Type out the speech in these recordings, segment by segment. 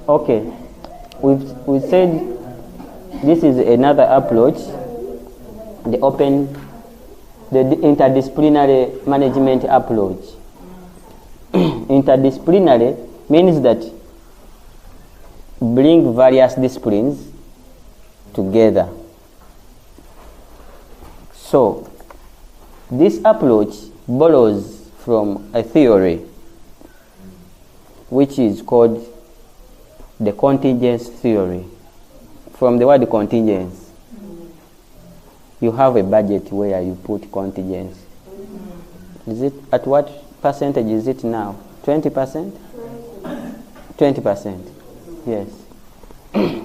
Okay, we said this is another approach, the interdisciplinary management approach. Interdisciplinary means that bring various disciplines together. So this approach borrows from a theory which is called the contingence theory. From the word contingence, you have a budget where you put contingence. Is it at what percentage is it now? 20%? 20%. Yes.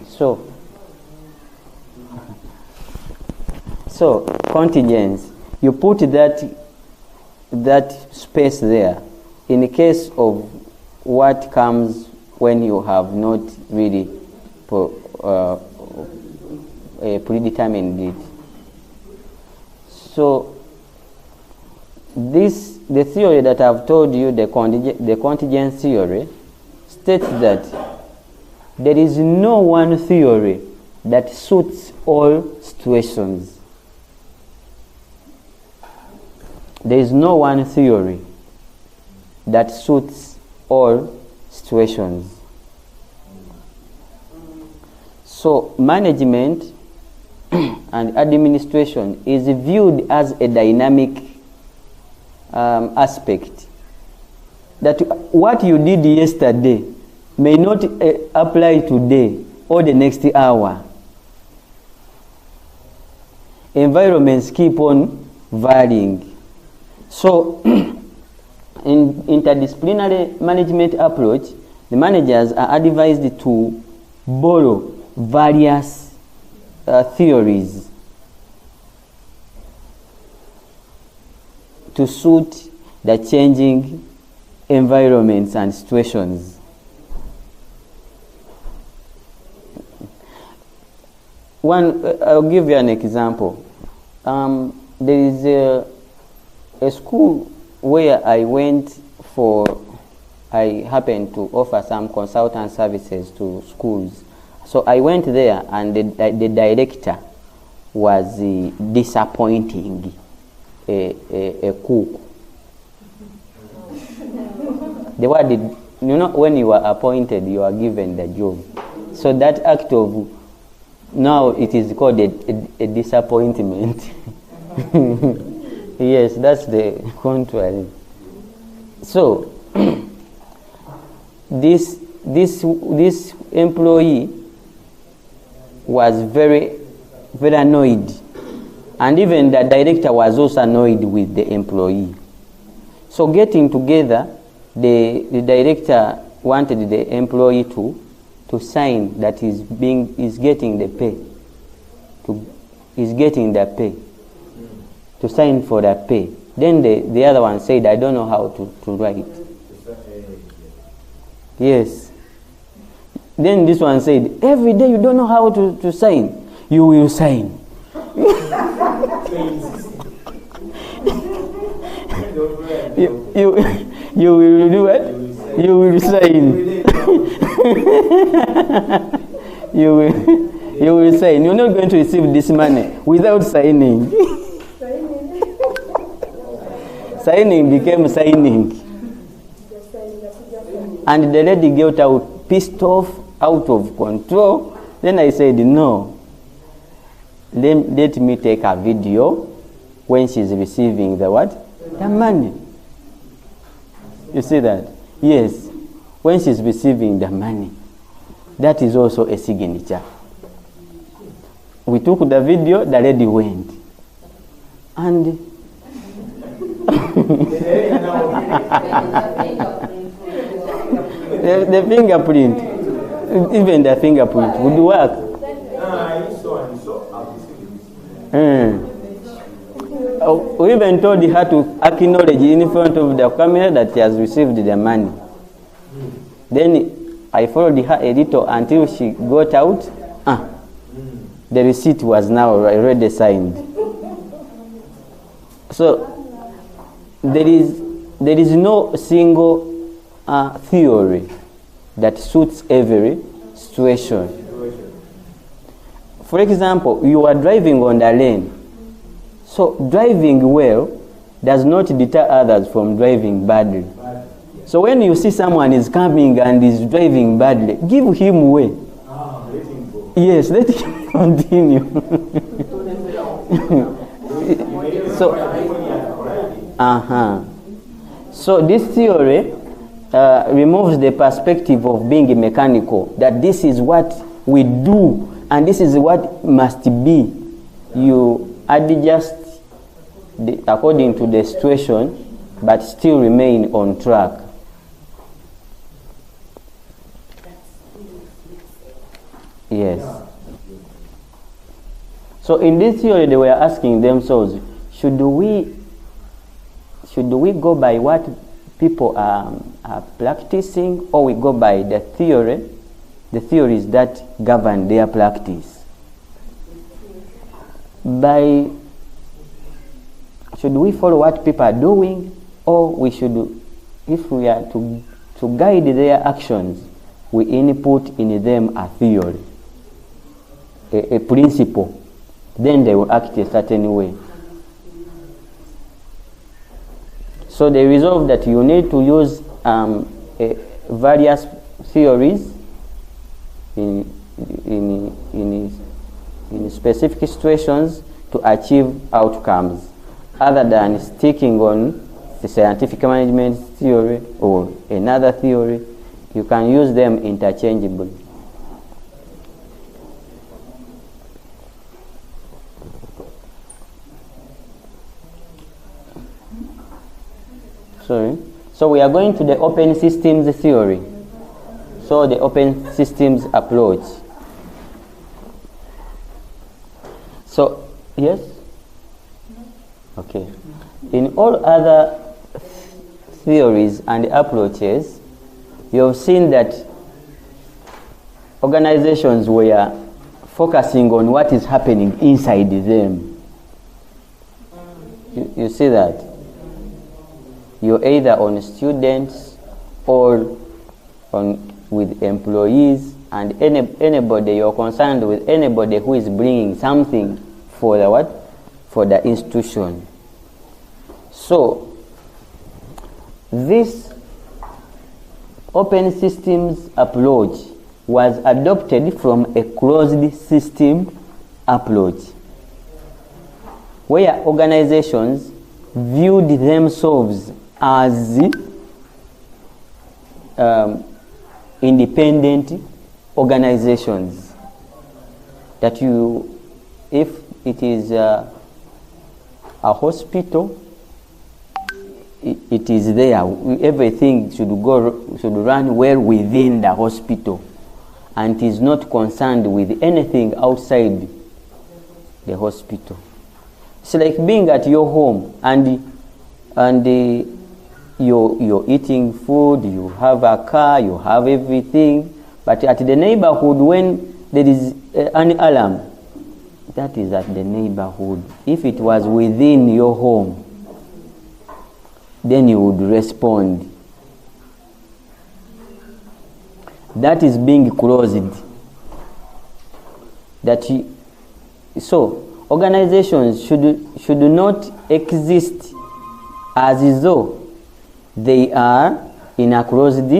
So contingence, you put that space there in the case of what comes when you have not really predetermined it. So the theory that I've told you, the contingent theory, states that there is no one theory that suits all situations. There is no one theory that suits all situations. So management and administration is viewed as a dynamic aspect. That what you did yesterday may not apply today or the next hour. Environments keep on varying. So in interdisciplinary management approach, the managers are advised to borrow various theories to suit the changing environments and situations. I'll give you an example. There is a school where I went I happened to offer some consultant services to schools. So I went there, and the director was disappointing a cook. The word, when you are appointed, you are given the job. So that act of, now it is called a disappointment. Yes, that's the contrary. So this employee was very, very annoyed, and even the director was also annoyed with the employee. So getting together, the director wanted the employee to sign that he's getting the pay. He's getting the pay. To sign for the pay. Then the other one said, I don't know how to write. Yes. Then this one said, every day you don't know how to sign. You will sign. you will do what? You will sign. you will sign. You're not going to receive this money without signing. Signing became signing. And the lady got out, pissed off, out of control. Then I said, no. Let me take a video when she's receiving the what? The money. You see that? Yes. When she's receiving the money. That is also a signature. We took the video, the lady went. And the fingerprint, even the fingerprint would work. We even told her to acknowledge in front of the camera that she has received the money. Then I followed her a little until she got out. The receipt was now already signed. So there is no single theory that suits every situation. For example, you are driving on the lane. So driving well does not deter others from driving badly. So when you see someone is coming and is driving badly, give him way. Let him go. Yes, let him continue. So this theory removes the perspective of being mechanical, that this is what we do and this is what must be. You adjust according to the situation, but still remain on track. Yes. So in this theory, they were asking themselves, should we go by what people are practicing, or we go by the theories that govern their practice? Should we follow what people are doing, or we should, if we are to guide their actions, we input in them a theory, a principle, then they will act a certain way. So they resolved that you need to use various theories in specific situations to achieve outcomes, other than sticking on the scientific management theory or another theory. You can use them interchangeably. So we are going to the open systems theory. So the open systems approach. So, yes? Okay. In all other theories and approaches, you have seen that organizations were focusing on what is happening inside them. You see that? You're either on students or with employees, and anybody, you're concerned with anybody who is bringing something for the what? For the institution. So this open systems approach was adopted from a closed system approach, where organizations viewed themselves as independent organizations. That if it is a hospital, it is there. Everything should run well within the hospital, and is not concerned with anything outside the hospital. It's like being at your home and you're eating food, you have a car, you have everything, but at the neighborhood, when there is an alarm, that is at the neighborhood. If it was within your home, then you would respond. That is being closed. So organizations should not exist as though they are in a closed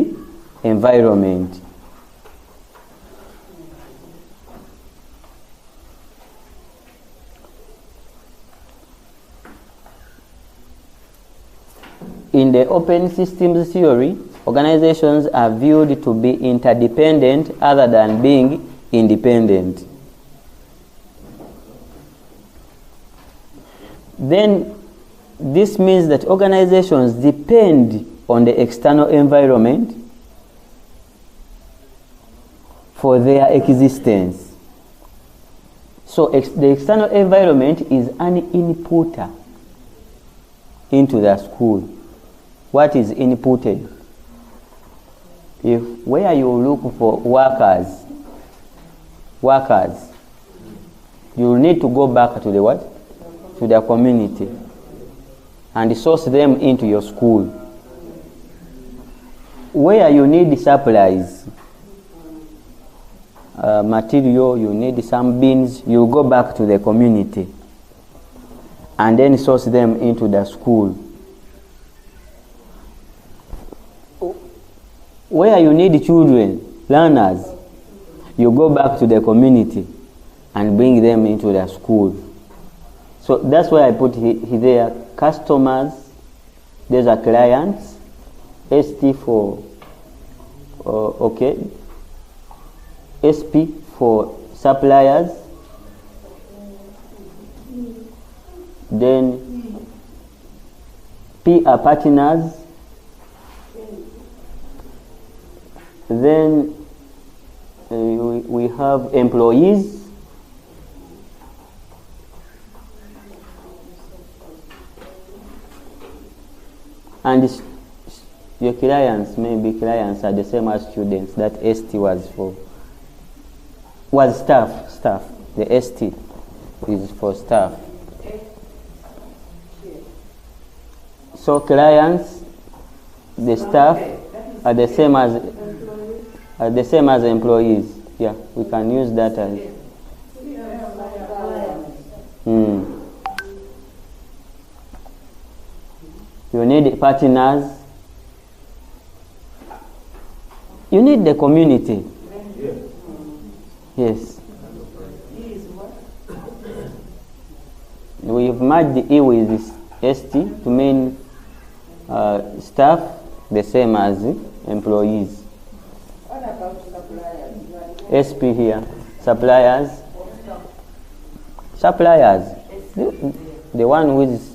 environment. In the open systems theory, organizations are viewed to be interdependent other than being independent. Then this means that organizations depend on the external environment for their existence. So the external environment is an inputter into the school. What is inputted? Where you look for workers, you need to go back to the what? To the community and source them into your school. Where you need supplies, material, you need some beans, you go back to the community and then source them into the school. Where you need children, learners, you go back to the community and bring them into the school. So that's why I put there customers, these are clients, ST for, okay, SP for suppliers, then P are partners, then we have employees, and your clients, maybe clients are the same as students. That ST was for, was staff. The ST is for staff. So clients, the staff are the same as employees. Yeah, we can use that as. You need partners. You need the community. Yes. We've merged the E with this ST to mean staff the same as employees. What about suppliers? SP here. Suppliers. Suppliers. The one who is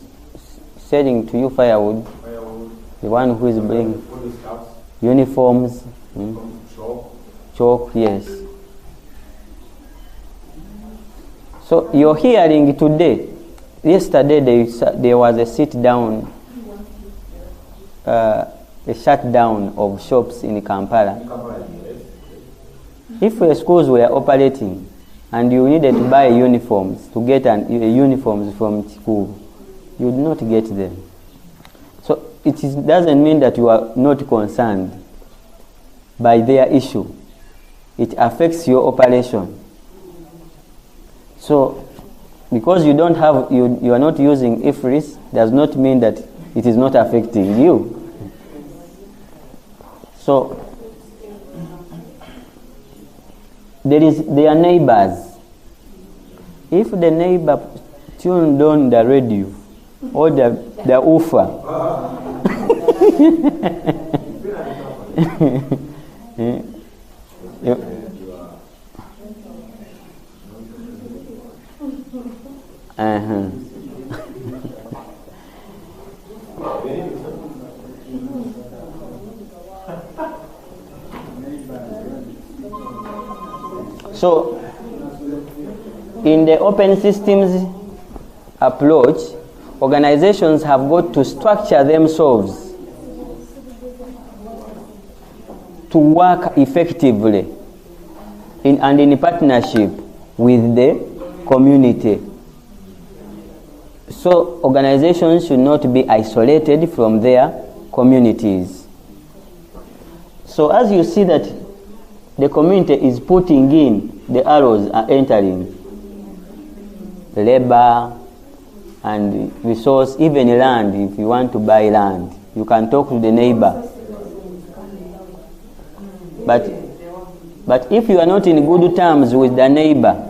selling to you firewood. The one who is bringing uniforms. Chalk, yes. So you're hearing today. Yesterday there was a sit-down, a shutdown of shops in Kampala. If the schools were operating and you needed to buy uniforms to get uniforms from school, you would not get them. So doesn't mean that you are not concerned by their issue. It affects your operation. So because you don't have, you are not using IFRIS, does not mean that it is not affecting you. So they are neighbors. If the neighbor tuned on the radio or the woofer, So, in the open systems approach, organizations have got to structure themselves to work effectively and in partnership with the community. So, organizations should not be isolated from their communities. So, as you see that the community is putting in, the arrows are entering. Labor and resource, even land. If you want to buy land, you can talk to the neighbor. But if you are not in good terms with the neighbor,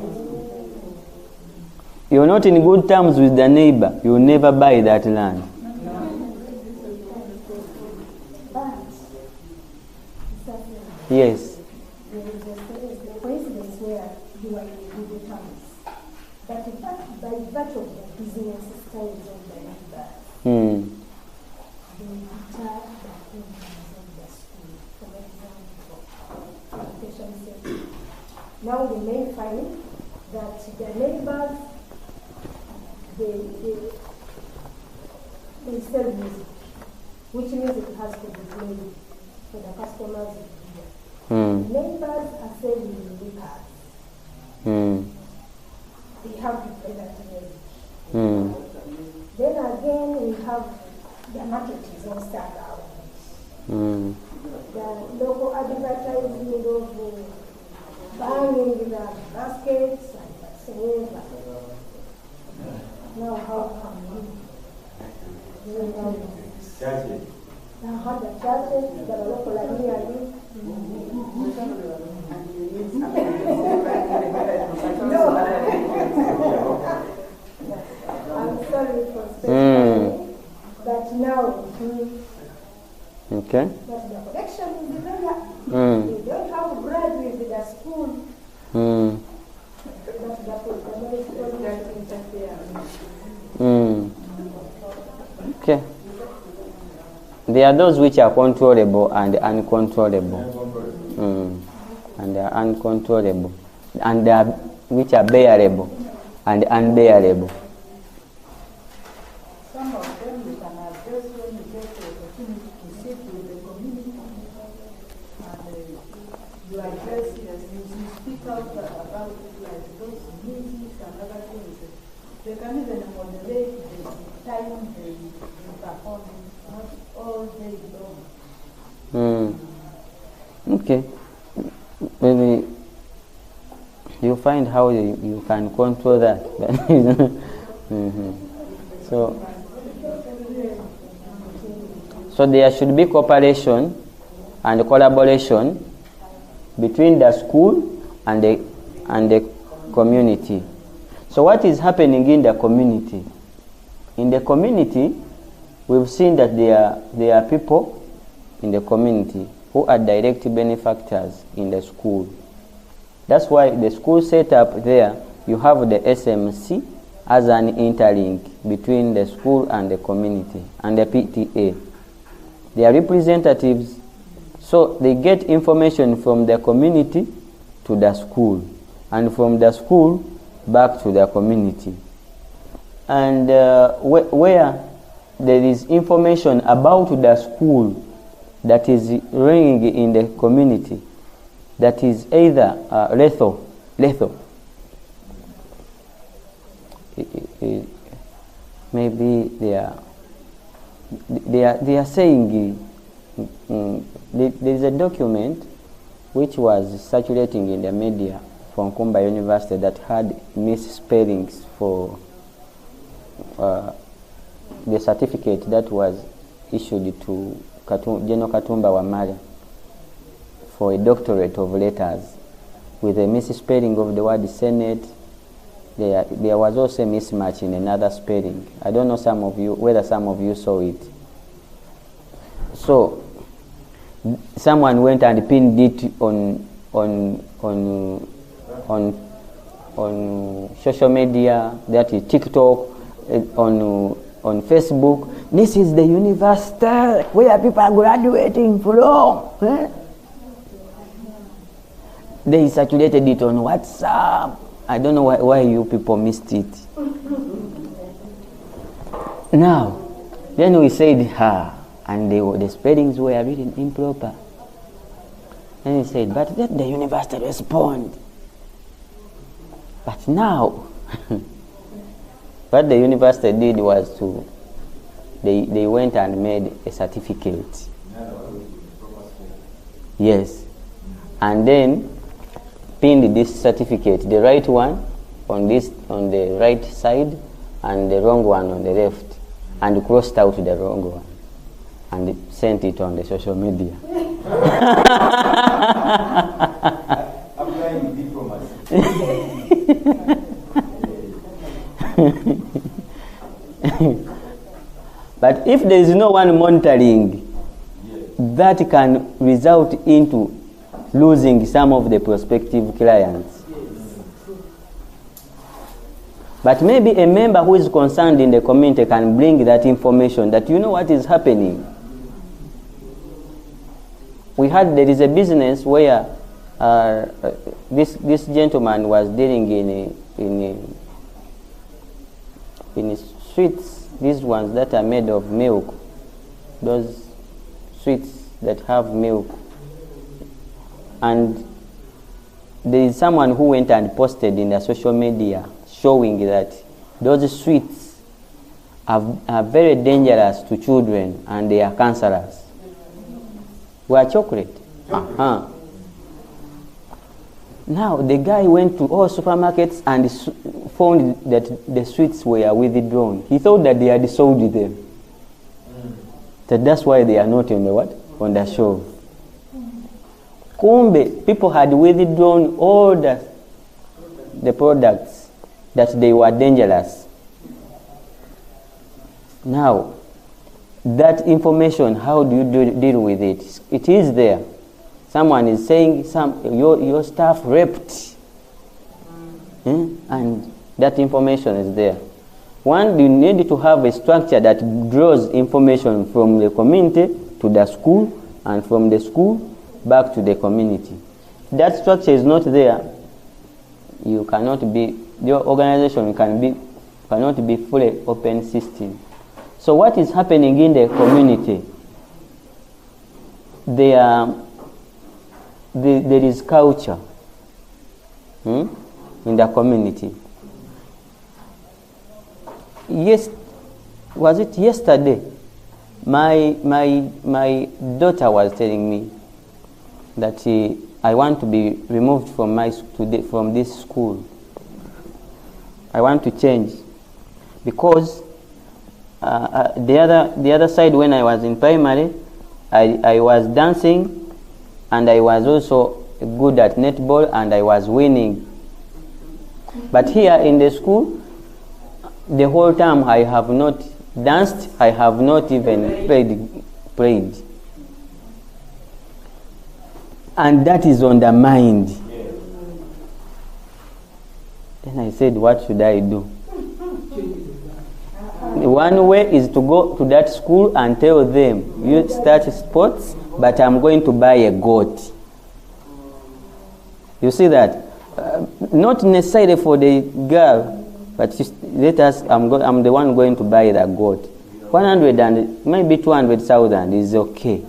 you are not in good terms with the neighbor, you will never buy that land. Yes. For instance, where you are in good terms, but by virtue of the business styles of the neighbors, they deter the programs of the school. For example, education sector. Now they may find that the neighbors, they sell music, which music has to be played for the customers. Neighbors are selling liquor. They have to play that music. Then again, we have the market is all start out. The local advertising of buying Okay. But the connection is there. Mm. You don't have bread with the school. Mm. That's the medical interference. Mm. Okay. There are those which are controllable and uncontrollable. Mm. And they are uncontrollable. And there are which are bearable and unbearable. Some of them you can address when you get the opportunity to sit with the community and you address it, you speak out about it, like those music and other things. They can even moderate the time they perform, not all day long. Okay. Maybe you find how you can control that. Mm-hmm. So there should be cooperation and collaboration between the school and the community. So what is happening in the community? In the community, we've seen that there are people in the community who are direct benefactors in the school. That's why the school set up there, you have the SMC as an interlink between the school and the community and the PTA. They are representatives, so they get information from the community to the school and from the school back to the community. And where there is information about the school that is ringing in the community, that is either lethal. Maybe they are saying there is a document which was circulating in the media from Kumba University that had misspellings for the certificate that was issued to General Katumba Wamala for a doctorate of letters, with a misspelling of the word Senate. There was also a mismatch in another spelling. I don't know whether some of you saw it. So someone went and pinned it on social media, that is TikTok, on Facebook. This is the university where people are graduating from. They circulated it on WhatsApp. I don't know why you people missed it. Now, then we said and the spellings were written improper. And he said, but let the university respond. But now, what the university did was they went and made a certificate. Yes. And then pinned this certificate, the right one on the right side and the wrong one on the left, and crossed out the wrong one and sent it on the social media. Applying diplomacy. But if there is no one monitoring, that can result into losing some of the prospective clients. But maybe a member who is concerned in the community can bring that information, that you know what is happening. There is a business where this gentleman was dealing in sweets, these ones that are made of milk, those sweets that have milk. And there is someone who went and posted in the social media showing that those sweets are very dangerous to children and they are cancerous. Were chocolate. Now the guy went to all supermarkets and found that the sweets were withdrawn. He thought that they had sold them. That's why they are not on the what? On the shelf. Kumbe, people had withdrawn all the products that they were dangerous. Now, that information, how do you deal with it? It is there. Someone is saying your staff raped, and that information is there. One, you need to have a structure that draws information from the community to the school, and from the school back to the community. If that structure is not there, you cannot be, your organization cannot be fully open system. So what is happening in the community? There is culture in the community. Yes, was it yesterday? My daughter was telling me that I want to be removed from from this school. I want to change because the other side, when I was in primary, I was dancing, and I was also good at netball, and I was winning. But here in the school, the whole time I have not danced, I have not even played. And that is on the mind. Then I said, what should I do? One way is to go to that school and tell them, you start sports, but I'm going to buy a goat. You see that? Not necessarily for the girl, but let us, I'm the one going to buy the goat. 100 and maybe 200,000 is okay.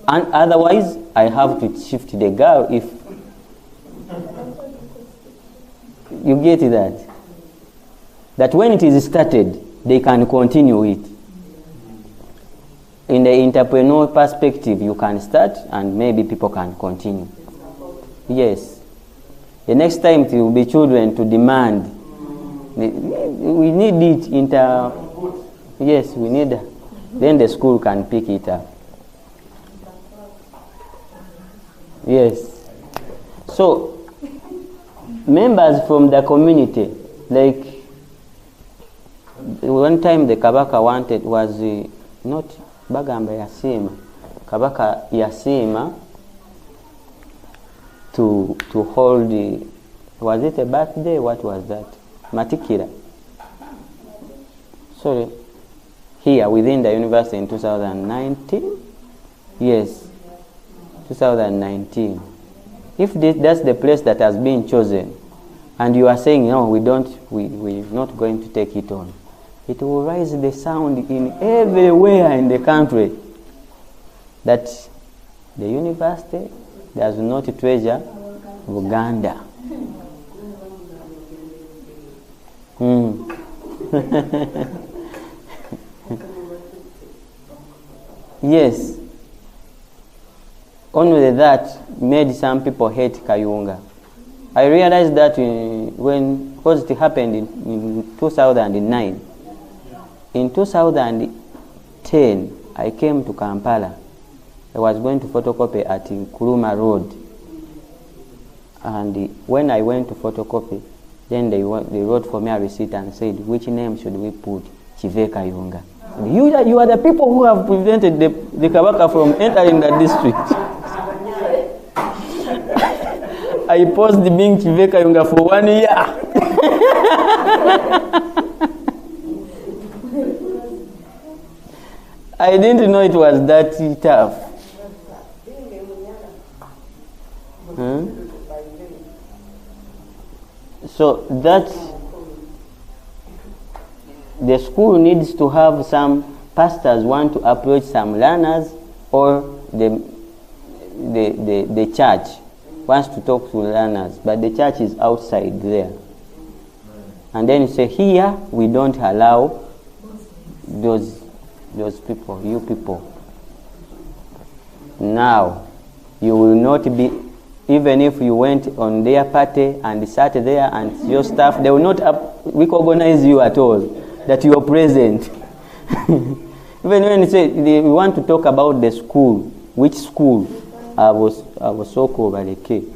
And otherwise, I have to shift the girl if you get that. That when it is started, they can continue it. In the entrepreneur perspective, you can start and maybe people can continue. Yes. The next time it will be children to demand. We need it yes, we need that. Then the school can pick it up. Yes. So, members from the community, like one time the Kabaka wanted was not Bagamba Yasima, Kabaka Yasima to hold was it a birthday? What was that? Matikira. Sorry. Here within the university in 2019? Yes. 2019. If that's the place that has been chosen, and you are saying, no, we're not going to take it on, it will raise the sound in everywhere in the country that the university does not treasure Uganda. Yes. Only that made some people hate Kayunga. I realized that because it happened in 2009. In 2010, I came to Kampala. I was going to photocopy at Nkuruma Road. And when I went to photocopy, then they wrote for me a receipt and said, which name should we put? Kivekayunga. You are the people who have prevented the Kabaka from entering the district. I paused being Kivekayunga for 1 year. I didn't know it was that tough. So that the school needs to have some pastors want to approach some learners, or the church wants to talk to learners, but the church is outside there. And then you say, here we don't allow those people, you people. Now, you will not be, even if you went on their party and sat there and your staff, they will not recognize you at all, that you are present. Even when you say we want to talk about the school, which school? I was so cool by the key.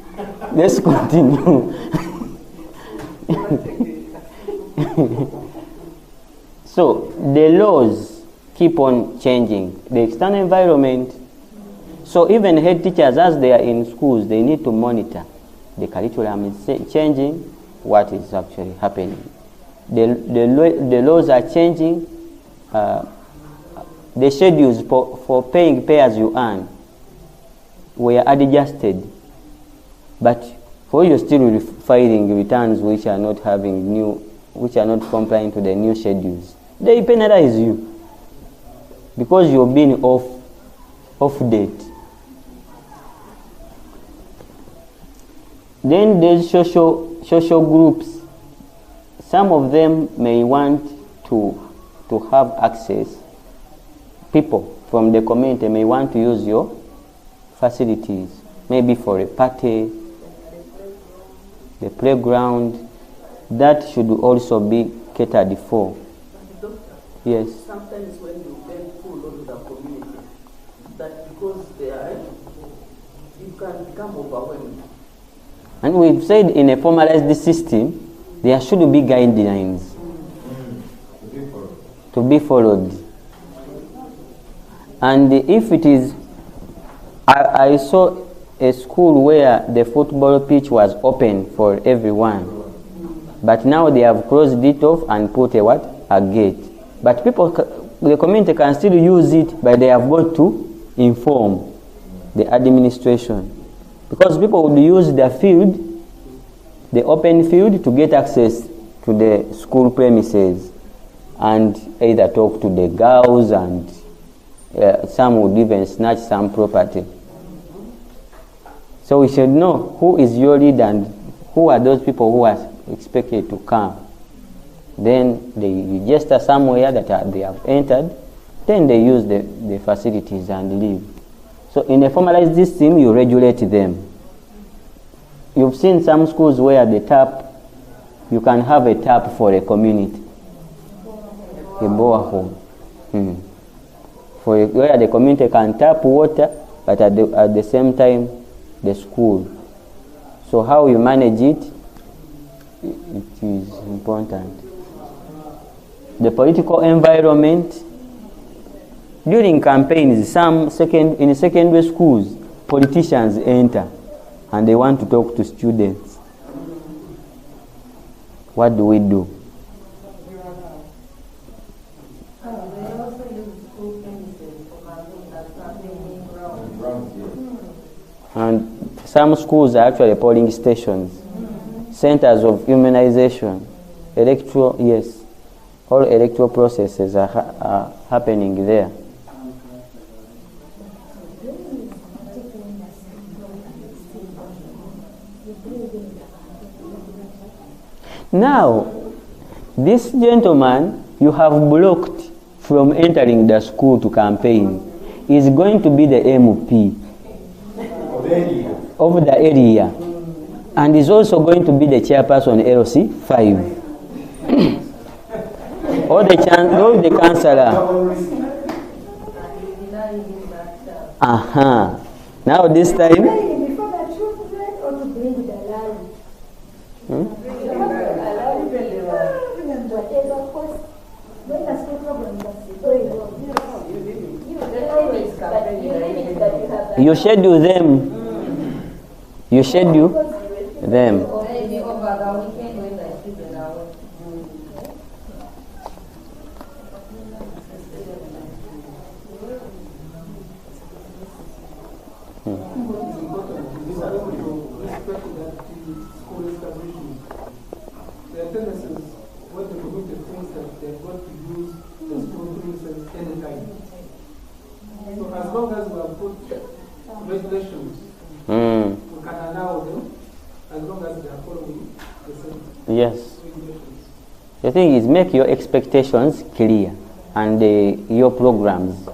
Let's continue. So the laws keep on changing the external environment. So even head teachers, as they are in schools, they need to monitor the curriculum is changing, what is actually happening. The laws are changing. The schedules for paying pay as you earn were adjusted, but for you still filing returns which are not complying to the new schedules, they penalize you because you've been off date. Then there's social groups. Some of them may want to have access. People from the community may want to use your facilities, maybe for a party, the playground. That should also be catered for. Yes. Sometimes when you then pull onto the community, that because they are, you can become overwhelmed. And we've said in a formalized system, there should be guidelines to be followed. And if it is, I saw a school where the football pitch was open for everyone, but now they have closed it off and put a gate. But the community can still use it, but they have got to inform the administration, because people would use the field, the open field, to get access to the school premises and either talk to the girls, and some would even snatch some property. So we should know who is your leader and who are those people who are expected to come. Then they register somewhere that they have entered, then they use the facilities and leave. So in a formalized system, you regulate them. You've seen some schools where the tap, you can have a tap for a community, a borehole, where the community can tap water, but at the same time, the school. So how you manage it, it is important. The political environment. During campaigns, in secondary schools, politicians enter and they want to talk to students. What do we do? And some schools are actually polling stations, centers of immunization, all electoral processes are happening there. Now, this gentleman you have blocked from entering the school to campaign is going to be the MP of the area, and is also going to be the chairperson LC 5 or the councillor. Now this time. You schedule them. You schedule them. So as long as we have put regulations, we can allow them as long as they are following the same regulations. The thing is, make your expectations clear and your programs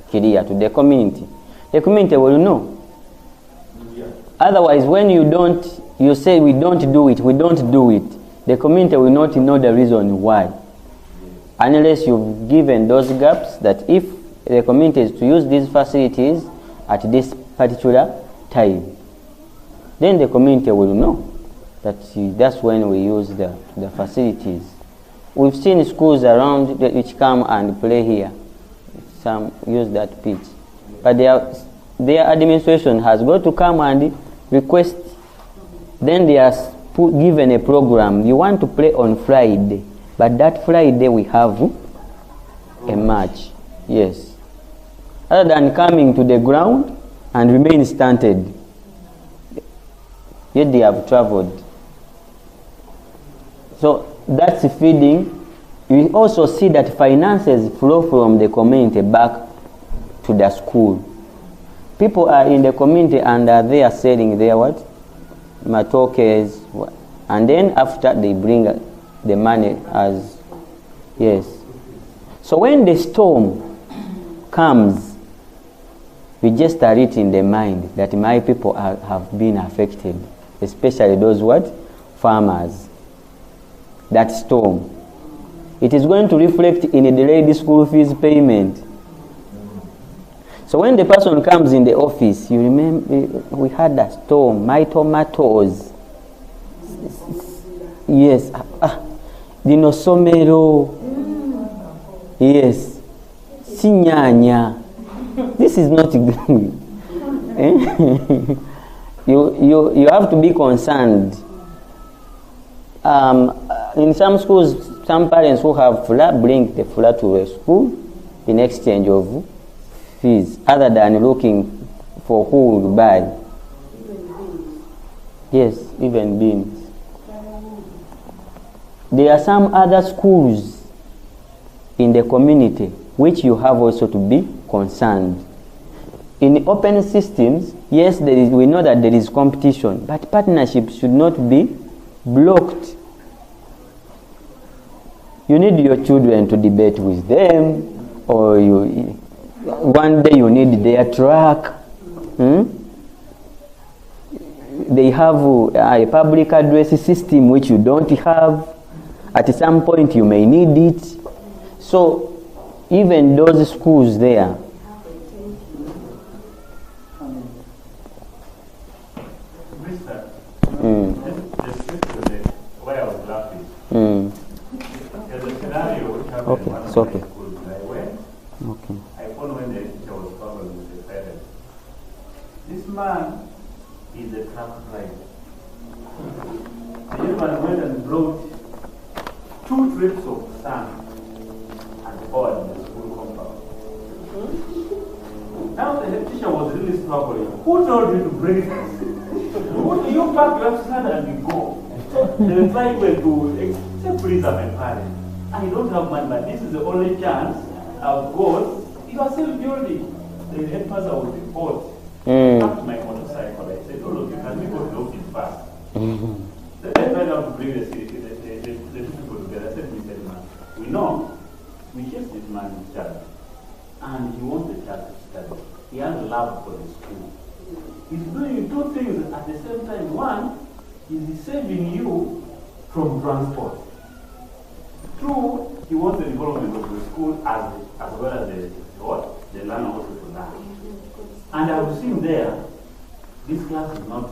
clear to the community. The community will know. Otherwise, when you say we don't do it, the community will not know the reason why. Unless you've given those gaps that if the community is to use these facilities at this particular time, then the community will know that that's when we use the facilities. We've seen schools around which come and play here, use that pitch. But their administration has got to come and request. Then they are given a program. You want to play on Friday, but that Friday we have a match. Yes. Other than coming to the ground and remain stunted, yet they have traveled. So that's feeding. You also see that finances flow from the community back to the school. People are in the community and they are selling their what? Matokes. And then after they bring the money as, yes. So when the storm comes, we just start it in the mind that my people have been affected, especially those what? Farmers. That storm. It is going to reflect in a delayed school fees payment. So when the person comes in the office, you remember we had a storm, my tomatoes. Yes. Dinosomero. Yes. Sinyanya. This is not good. You have to be concerned. In some schools, some parents who have flour bring the flour to a school in exchange of fees, other than looking for who will buy. Yes, even beans. There are some other schools in the community which you have also to be concerned. In open systems, yes, we know that there is competition, but partnership should not be blocked. You need your children to debate with them, or one day you need their truck. They have a public address system which you don't have. At some point you may need it. So even those schools there, okay, it's okay. Okay. I found when the teacher was traveling with the parents. This man is a truck driver. The young man went and brought 2 trips of sand and poured in the school compound. Now the head teacher was really struggling. Who told you to bring this? You pack your sand and you go. They were trying to say, please, I'm a parent. I don't have money, but this is the only chance I've got. You are still building. The headmaster would report. Up to my motorcycle. I said, oh, look, you can we go to the office fast? The headmaster had to bring the two people together. I said, Mr. Man, we know we just this man in charge. And he wants the child to study. He has love for the school. He's doing 2 things at the same time. One, he's saving you from transport. 2, he wants the development of the school as well as the learner also to learn. And I was seeing there, this class is not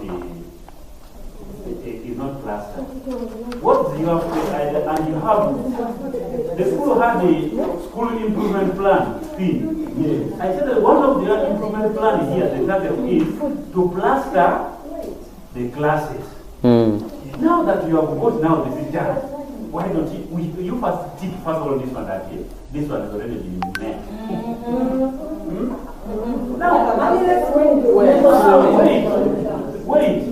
cluster. What do you have to, and you have, the school had a school improvement plan thing. Yes. I said that one of the improvement plan here, the target is to plaster the classes. Now that you have got now the teacher, why don't you first teach first of all this one that here? This one has already been met. Now, wait.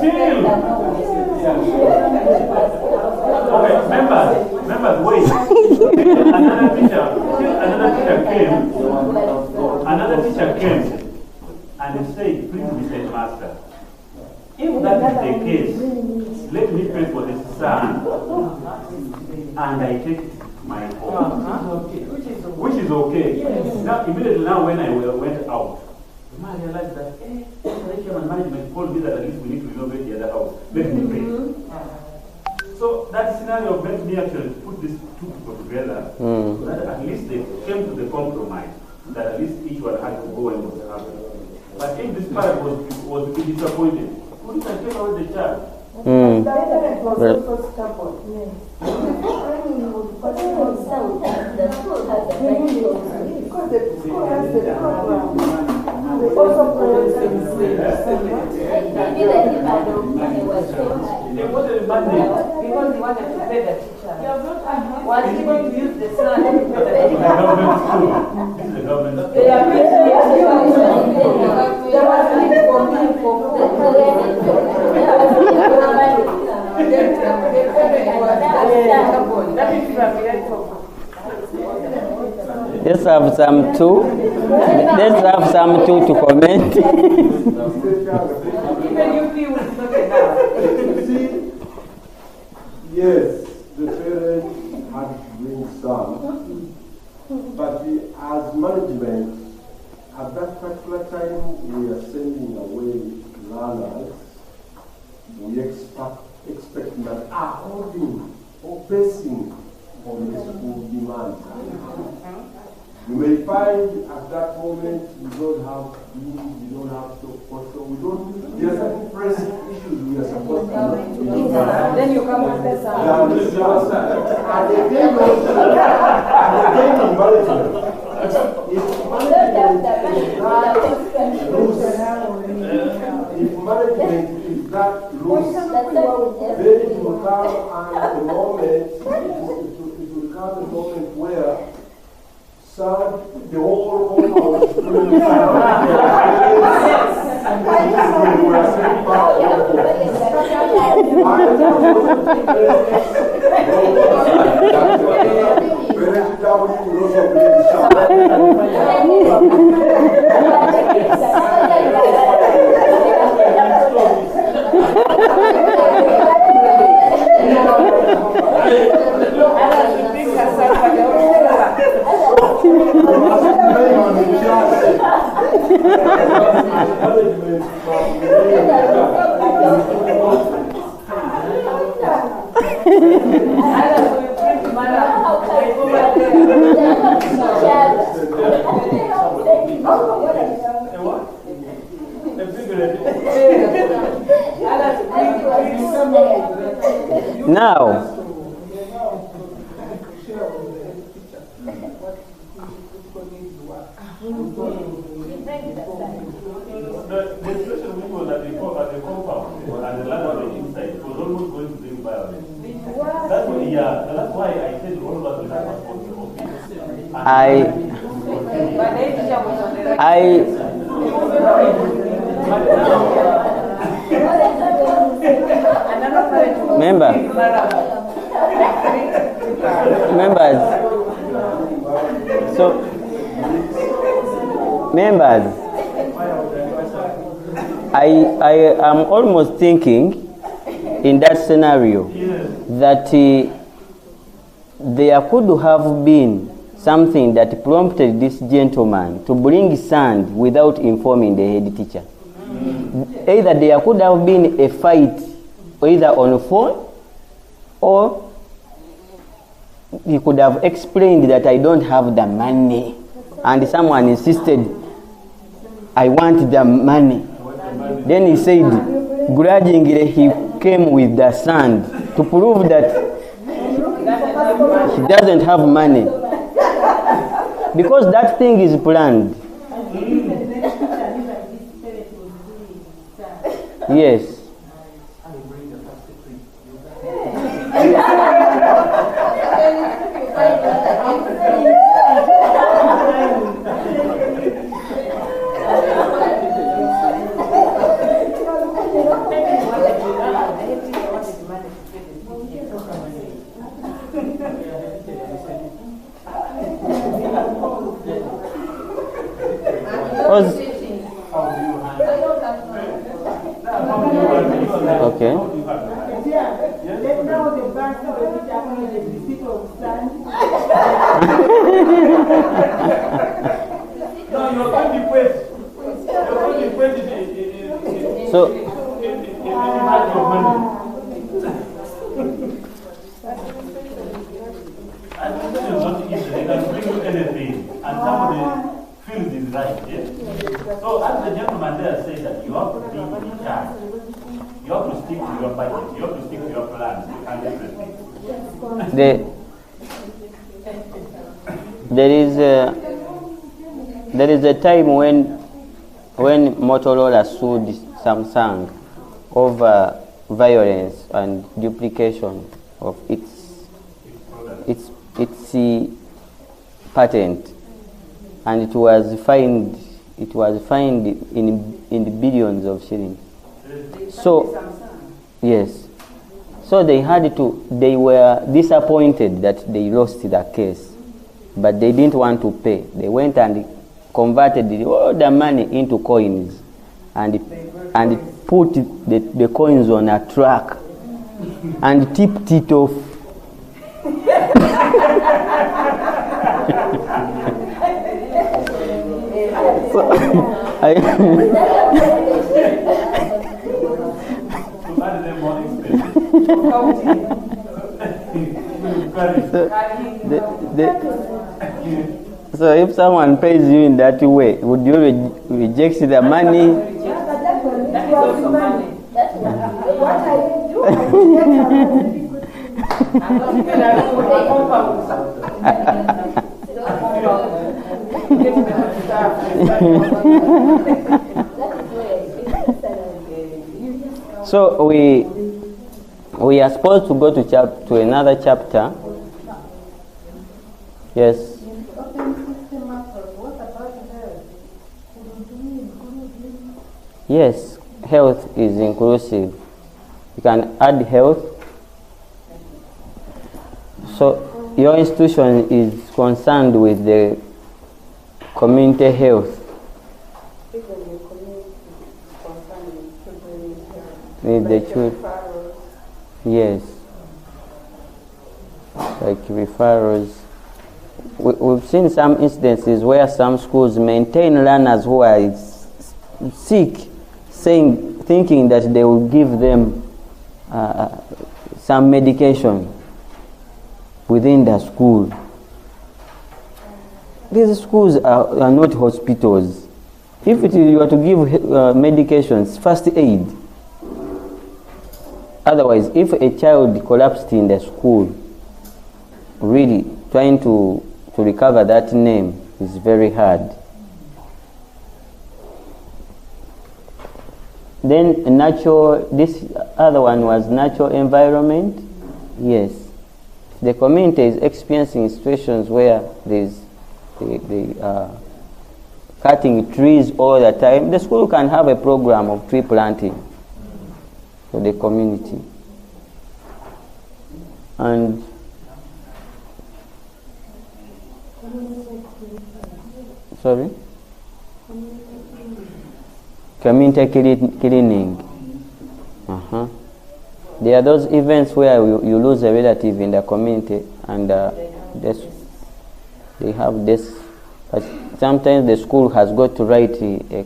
Till. Okay, members, wait. Another teacher came and said, please, Mr. Master, if that is the case, let me pray for this son, and I take it to my home. Which is okay. Yes. Now, immediately now when I went out, I realized that, the management told me that at least we need to renovate the other house. Let me pray. So that scenario made me actually put these 2 people together, so that at least they came to the compromise, that at least each one had to go and what happened. But if this parent was disappointed, couldn't I take away the child? Because the school has the program. They also present because he wanted to pay the teacher. Was he going to use the salary to pay the teacher? This is the government school. They are paying there was need for me for that is Let's have some two. Let's have some two to comment. even you feel it's not enough. See, yes, the parents had to bring some, but as management, at that particular time, we are sending away learners. We expect that according or basing on the school demand. You may find at that moment we don't have food, we don't have support, so we don't, there are certain pressing issues we are supposed to do. Then you come with the salary. At the game of management, if management is that loose, then it will come at a moment, it will come a moment where the whole compound is doing we are sent back Now, The situation we was at the compound and the land on the inside was almost going to bring violence. That's why, that's why I said all of us will have members, I am almost thinking in that scenario that there could have been something that prompted this gentleman to bring sand without informing the head teacher. Either there could have been a fight either on the phone, or he could have explained that I don't have the money, and someone insisted, I want the money. Then he said, grudgingly, he came with the sand to prove that he doesn't have money. Because that thing is planned. Yes. Okay. So so as the gentleman there said that you have to be in charge. You have to stick to your budget. You have to stick to your plans. You can't do anything. there is a time when Motorola sued Samsung over violence and duplication of its patent, and it was fined in the billions of shillings. So yes, so they were disappointed that they lost the case, but they didn't want to pay. They went and converted all the money into coins and put the coins on a truck and tipped it off. So if someone pays you in that way, would you reject the money? What I do, So we are supposed to go to another chapter. Yes. Yes, health is inclusive. You can add health. So your institution is concerned with the community health. With the children. Yes. Like referrals. We've seen some instances where some schools maintain learners who are sick, thinking that they will give them some medication within the school. These schools are not hospitals. If you are to give medications, first aid. Otherwise, if a child collapsed in the school, really trying to recover that name is very hard. Then this other one was natural environment. Yes. The community is experiencing situations where they are cutting trees all the time. The school can have a program of tree planting for the community. And sorry? Community cleaning. There are those events where you lose a relative in the community, and they have this. But sometimes the school has got to write a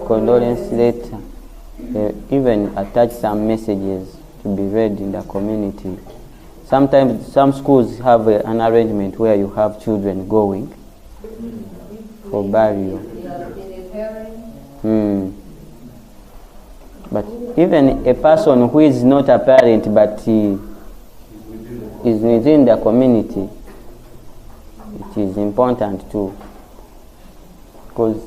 condolence letter, even attach some messages to be read in the community. Sometimes some schools have an arrangement where you have children going for burial. But even a person who is not a parent but he is within the community, it is important too, because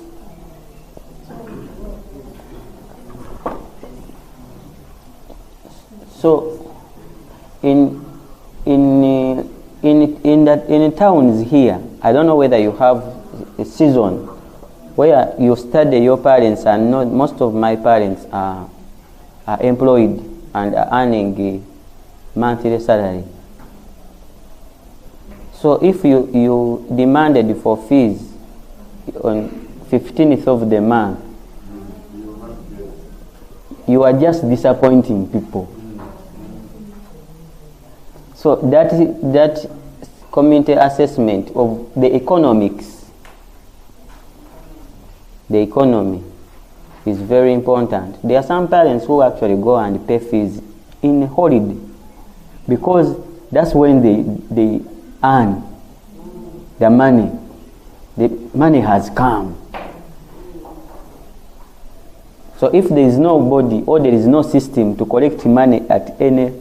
so in towns here, I don't know whether you have a season where you study your parents, and not most of my parents are employed and are earning a monthly salary. So if you demanded for fees on 15th of the month, you are just disappointing people. So that community assessment of the economics, the economy, is very important. There are some parents who actually go and pay fees in holiday, because that's when they earn the money. The money has come. So if there is nobody or there is no system to collect money at any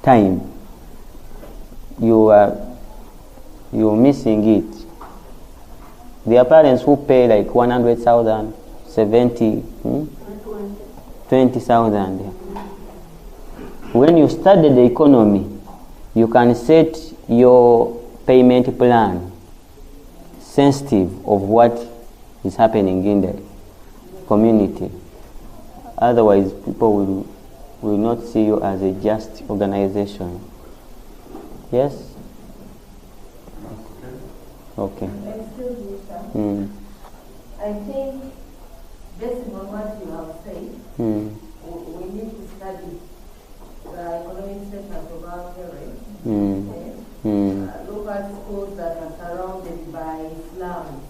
time, you are you're missing it. There are parents who pay like 100,000, 70, 20,000. When you study the economy, you can set your payment plan sensitive of what is happening in the community. Otherwise, people will not see you as a just organization. Yes? Okay. Excuse me, sir. I think, based on what you have said, we need to study the economic status of our parents. Look at schools that are surrounded by slums,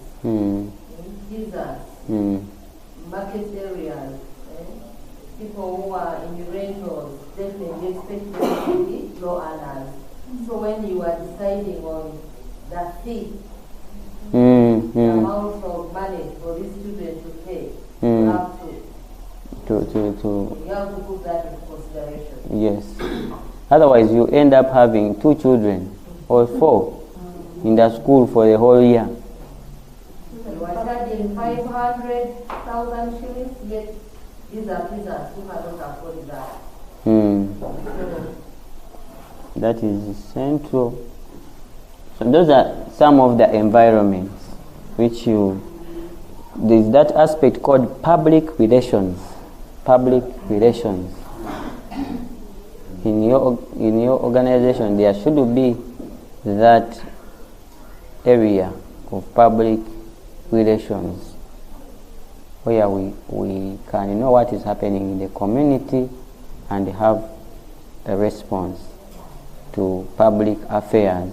deserts, market areas, people who are in the rentals, definitely expect them to be low earners. So when you are deciding on the fee, the amount of money for these students to pay, you have to put that in consideration. Yes. Otherwise, you end up having 2 children or 4 in the school for the whole year. You are charging 500,000 shillings, yet these are peasants who cannot afford that. That is central. So those are some of the environments which there's that aspect called public relations. Public relations. In your organization, there should be that area of public relations where we can know what is happening in the community and have a response to public affairs.